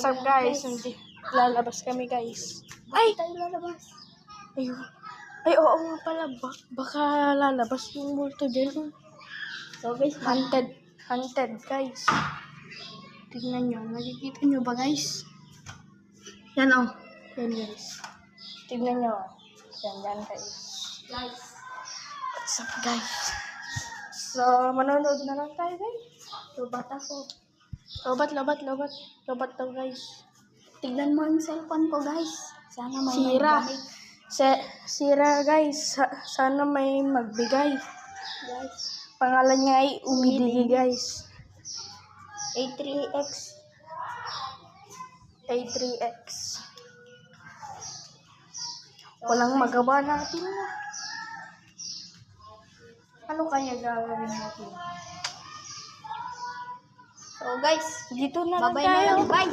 up guys? Lalabas kami guys. Ay! Tayo lalabas. Ayun. Ay, oo nga pala. Baka lalabas yung multo dyan. So guys, Hunted guys. Tignan nyo. Nakikita nyo ba guys? Yan o. Yan guys. Tignan nyo. Yan guys. guys. What's up guys? So, manonood na lang tayo guys. Lobat ako. Lobat daw guys. Tignan mo yung cellphone ko guys. Sana may Sira. magbalik. Sira guys. Sana may magbigay. Guys. Pangalan niya ay Umidigi guys. A3X. Walang magawa natin. Ano kaya gagawin natin? So guys, Dito na lang babay na tayo. lang. Bye!